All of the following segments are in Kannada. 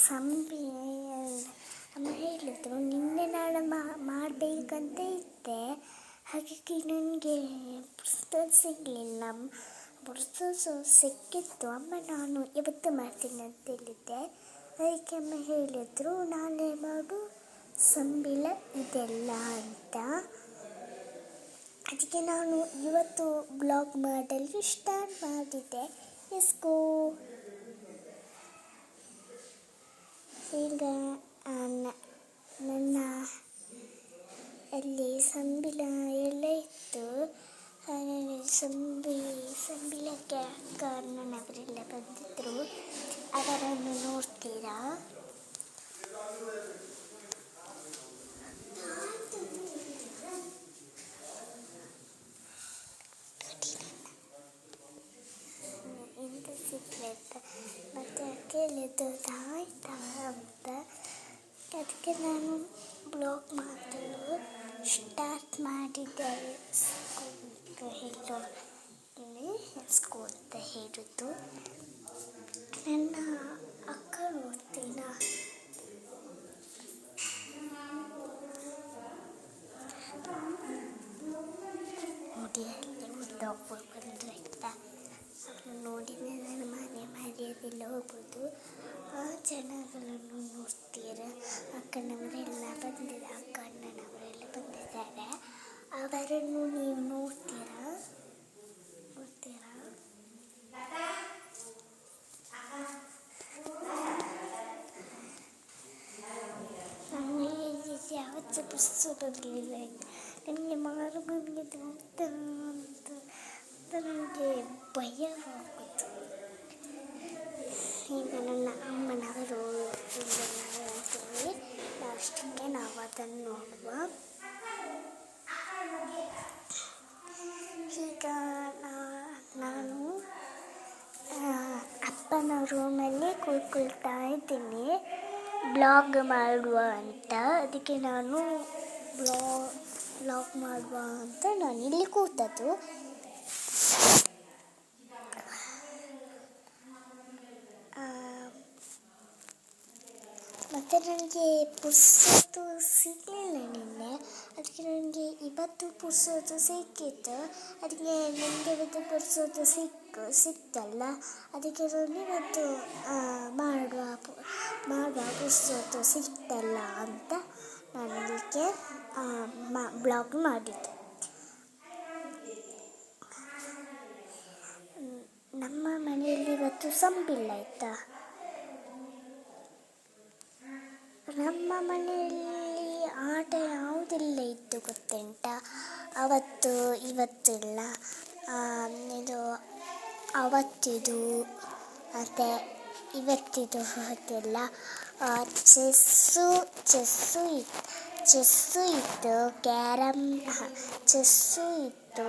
ಸಂಬಿ ಅಮ್ಮ ಹೇಳಿದ್ರು ನಿನ್ನೆ ನಾಳೆ ಮಾಡಬೇಕಂತ ಇದ್ದೆ, ಹಾಗಾಗಿ ನನಗೆ ಪುಸ್ತಕ ಸಿಗಲಿಲ್ಲ. ಪುಸ್ತಕ ಸಿಕ್ಕಿತ್ತು, ಅಮ್ಮ ನಾನು ಇವತ್ತು ಮಾಡ್ತೀನಿ ಅಂತ ಹೇಳಿದ್ದೆ. ಅದಕ್ಕೆ ಅಮ್ಮ ಹೇಳಿದರು ನಾಳೆ ಮಾಡು, ಸಂಬಳ ಇದೆಲ್ಲ ಅಂತ. ಅದಕ್ಕೆ ನಾನು ಇವತ್ತು ಬ್ಲಾಗ್ ಮಾಡಲು ಸ್ಟಾರ್ಟ್ ಮಾಡಿದ್ದೆ. ಎಸ್ಕೋ ಈಗ ನನ್ನ ಅಲ್ಲಿ ಸಂಬಳ ಎಲ್ಲ ಇತ್ತು. ಸಂಬಳಕ್ಕೆ ಅಣ್ಣನವರೆಲ್ಲ ಬಂದಿದ್ದರು, ಅವರನ್ನು ನೋಡ್ತೀರಾ? ಇಂಥ ಸೀಕ್ರೆಟ್ ಮತ್ತು ಕೇಳಿದ್ದು ಆಯ್ತಾ ಅಂತ. ಅದಕ್ಕೆ ನಾನು ಬ್ಲಾಗ್ ಮಾಡಲು ಸ್ಟಾರ್ಟ್ ಮಾಡಿದ್ದೆ. ಎಸ್ಕೋ ಅಂತ ಹೇಳಿದ್ದು ನನ್ನ ಅಕ್ಕ ನೋಡ್ತೀನ. ನೋಡಿ ಅಲ್ಲಿ ಒಂದು ಒಬ್ಬರು ಬಂದರು ಆಯ್ತಾ, ಅವ್ರನ್ನ ನೋಡಿದರೆ ನನ್ನ ಮರ್ಯಾದೆಲ್ಲ ಹೋಗ್ಬೋದು. ಆ ಜನಗಳನ್ನು ನೋಡ್ತೀರ, ಅಕ್ಕನವರೆಲ್ಲ ಬಂದಿದ್ದಾರೆ, ಅಕ್ಕ ಅಣ್ಣನವರೆಲ್ಲ ಬಂದಿದ್ದಾರೆ. ಅವರನ್ನು ನೀವು ನೋಡ್ತೀರಾ? ನನಗೆ ಯಾವತ್ತೂ ಪುಸ್ತಕ ಬರಲಿಲ್ಲ. ನನಗೆ ಮಾರು ಬಂದಿದ್ದು ಅಂತ ನನಗೆ ಭಯವಾಗುವುದು. ಈಗ ನನ್ನ ಅಮ್ಮನವರು ನೋಡ್ತೀವಿ, ಲಾಸ್ಟಿಗೆ ನಾವು ಅದನ್ನು ನೋಡುವ. ಈಗ ನಾನು ಅಪ್ಪನ ರೂಮಲ್ಲಿ ಕೂತ್ಕೊಳ್ತಾ ಇದ್ದೀನಿ ಬ್ಲಾಗ್ ಮಾಡುವ ಅಂತ. ಅದಕ್ಕೆ ನಾನು ಬ್ಲಾಗ್ ಮಾಡುವ ಅಂತ ನಾನು ಇಲ್ಲಿ ಕೂತದ್ದು. ಮತ್ತು ನನಗೆ ಪುಸ್ತಕ ಸಿಗಲಿಲ್ಲ ನಿನ್ನೆ, ಅದಕ್ಕೆ ನನಗೆ ಇವತ್ತು ಪುಸ್ತಕ ಸಿಕ್ಕಿತ್ತು. ಅದಕ್ಕೆ ನನಗೆ ಇವತ್ತು ಪುಸ್ತಕ ಸಿಕ್ತಲ್ಲ, ಅದಕ್ಕೆ ನಾನು ಇವತ್ತು ಮಾಡುವ ಪುಸ್ತಕ ಸಿಕ್ತಲ್ಲ ಅಂತ ನಾನು ಅದಕ್ಕೆ ಬ್ಲಾಗ್ ಮಾಡಿದ್ದೆ. ನಮ್ಮ ಮನೆಯಲ್ಲಿ ಇವತ್ತು ಸಂಬಳ ಆಯಿತಾ. ನಮ್ಮ ಮನೆಯಲ್ಲಿ ಆಟ ಯಾವುದೆಲ್ಲ ಇತ್ತು ಗೊತ್ತುಂಟ, ಇವತ್ತಿಲ್ಲ. ಇದು ಅವತ್ತಿದು ಮತ್ತು ಇವತ್ತಿದು ಅದೆಲ್ಲ ಚೆಸ್ಸು ಇತ್ತು, ಕ್ಯಾರಮ್ ಚೆಸ್ಸು ಇತ್ತು,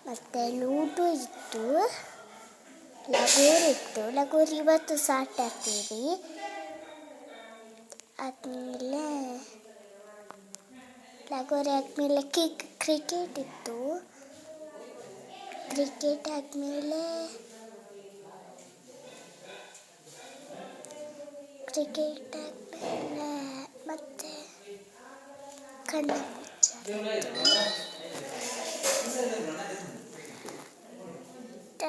ಮತ್ತು ಲೂಡೋ ಇತ್ತು, ಲಗೋರಿ ಇವತ್ತು ಸಾಟ್ ಹಾಕ್ತೀವಿ. ಆದಮೇಲೆ ಲಗೋರಿ ಆದಮೇಲೆ ಕ್ರಿಕೆಟ್ ಇತ್ತು. ಕ್ರಿಕೆಟ್ ಆದಮೇಲೆ ಮತ್ತೆ ಕಣ್ಣ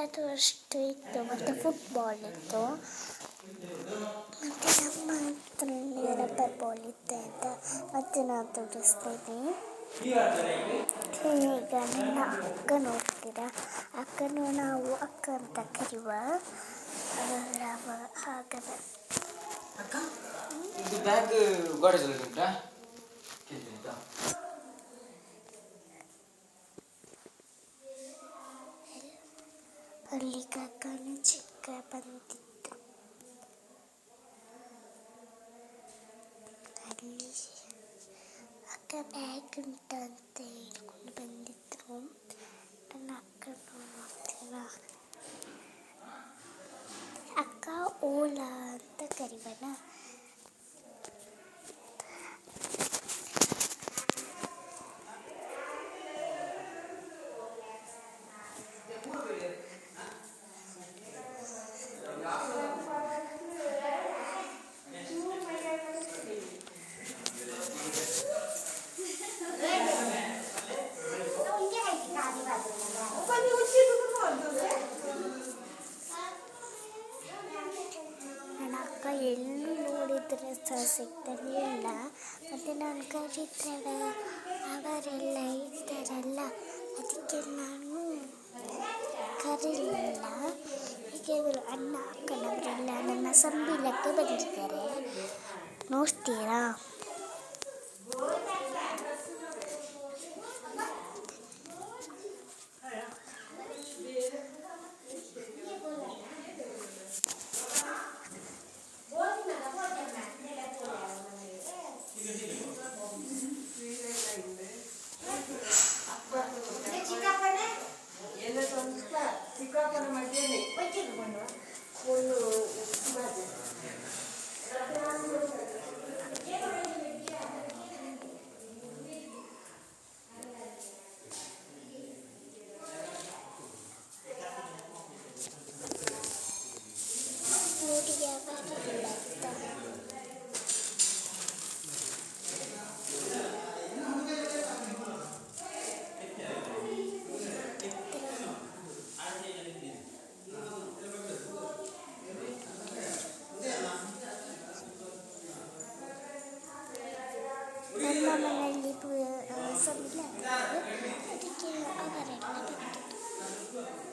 ಅದು ಅಷ್ಟು ಇತ್ತು. ಮತ್ತು ಫುಟ್ಬಾಲ್ ಇತ್ತು. ಮತ್ತು ನಮ್ಮ ಹತ್ರ ರಬ್ಬರ್ ಬಾಲ್ ಇತ್ತು ಅಂತ ಮತ್ತೆ ನಾನು ತೋರಿಸ್ತೀನಿ. ಈಗ ನನ್ನ ಅಕ್ಕ ನೋಡ್ತೀರಾ, ಅಕ್ಕನು ನಾವು ಅಕ್ಕ ಅಂತ ಕರೆಯುವ. ಹಾಗಾದರೆ ಅಲ್ಲಿ ಅಕ್ಕನ ಚಿಕ್ಕ ಬಂದಿತ್ತು. ಅಲ್ಲಿ ಅಕ್ಕ ಬ್ಯಾಗ್ ಉಂಟ ಅಂತ ಹೇಳ್ಕೊಂಡು ಬಂದಿದ್ರು. ನನ್ನ ಅಕ್ಕನ ನೋಡ್ತೀರ, ಅಕ್ಕ ಓಲಾ ಅಂತ ಕರಿವನ. ಕರೀತಾರೆ ಅವರೆಲ್ಲ ಇರ್ತಾರಲ್ಲ, ಅದಕ್ಕೆ ನಾನು ಕರೀಲಿಲ್ಲ. ಹೀಗೆ ಅಣ್ಣ ಅಕ್ಕನವರೆಲ್ಲ ನನ್ನ ಸಂಬಳಕ್ಕೆ ಬಂದಿದ್ದಾರೆ, ನೋಡ್ತೀರಾ? ನೋಡಿ ಅವರೆಲ್ಲ ಇದ್ದಾರೆ. ನಮ್ಮ ಮನೆಯಲ್ಲಿ ಸಂಬಳ ಅದಕ್ಕೆ ಅವರೆಲ್ಲ ಬಂದಿದ್ದಾರೆ.